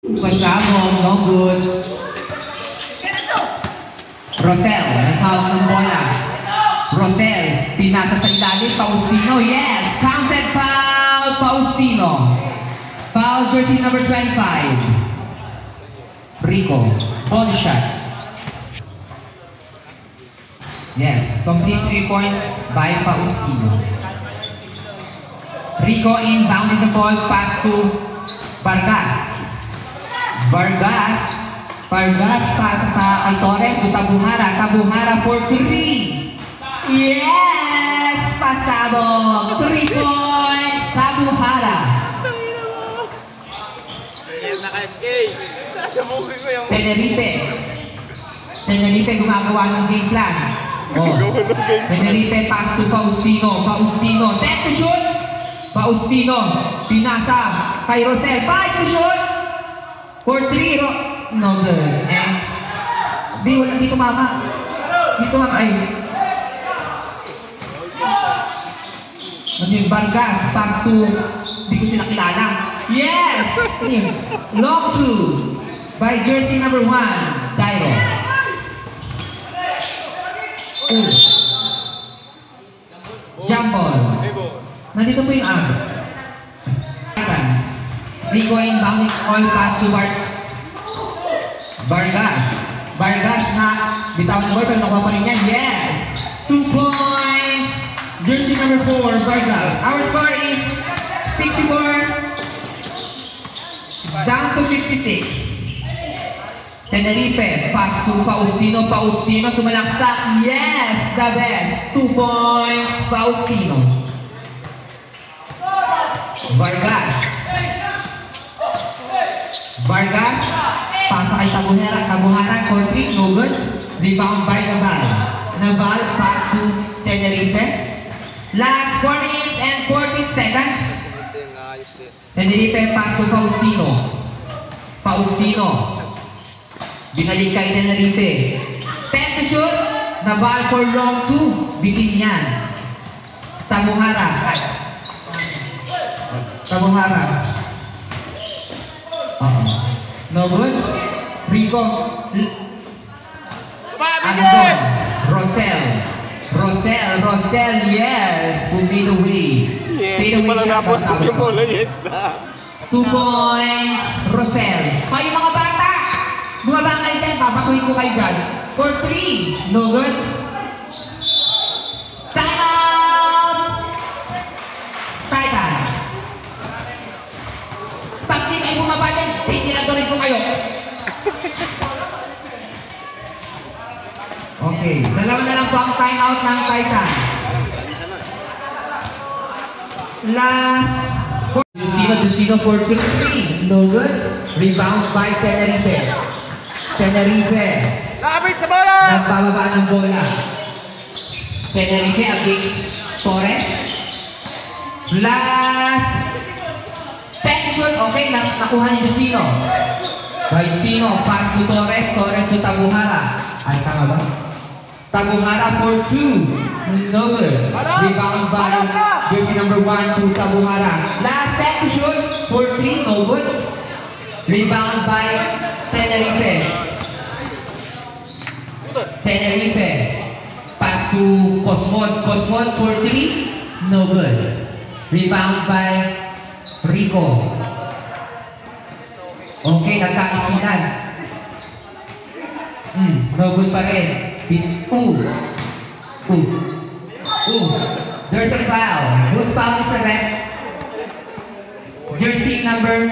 Pasabog, no good. Rosel, may hawak ng bola. Rosel, pinasa sa ilalim, Faustino, yes! Counted foul, Faustino. Foul jersey number 25. Rico, ball shot. Yes, complete 3 points by Faustino. Rico inbounding the ball, pass to Vargas. Vargas pasa sa kay Torres to Tabuhara. Tabuhara for 3. Yes! Pasabog! 3 points! Tabuhara. Naka-SK. Sasabukin ko yung... Tenerife gumagawa ng game plan. Tenerife pass to Faustino. Faustino. Set to shoot! Faustino. Pinasa kay Rosel. 5 to shoot! For 3. No good. Di tumama. Ay. Vargas, pass to, di ko sila kilala. Yes! Long 2 by jersey number 1, Dairo. Jump ball. Nandito po yung arm. Rico inbounding all pass to Vargas na bitaw ng ball pero nakuha pa rin yan. Yes! 2 points! Jersey number 4, Vargas. Our score is 64 down to 56. Tenerife, pass to Faustino. Faustino sumalaksak. Yes! The best! 2 points, Faustino. Vargas, pasa kay Tabuhara. Tabuhara, 4-3, no good. Rebound by Naval. Naval, pass to Tenerife. Last 4 minutes and 40 seconds. Tenerife, pass to Faustino. Faustino. Binalik kay Tenerife. 10 to shoot. Naval for long 2. Bitin yan. Tabuhara. No good. Rico. Rosel, yes. Put me away. Yes, pala napuntok yung bola, yes na. 2 points, Rosel. Kayo mga bata, bumaba kayo din, papakuhin ko kayo dyan. For 3, no good. Time out! Titans. Pag di kayo bumaba dyan, titiradorin ko kayo. Okay, dalawa na lang po ang time out ng Titans. Last 4. Lucino for 3. No good. Rebound by Tenerife. Lapit sa bola! Nagbababa ng bola. Tenerife against Torres. Last 10 shot. Okay, nakuha ni Lucino. Lucino, pass to Torres. Torres to Tabuhara. Ay, tama ba? Tabuhara for 2. No good. Rebound by jersey number 1 to Tabuhara. Last 10 to shoot for 3. No good. Rebound by Tenerife. Pass to Cosmod for 3. No good. Rebound by Rico. Okay, nagkaispinan. No good pa rin. There's a foul. Whose foul is the red? Jersey number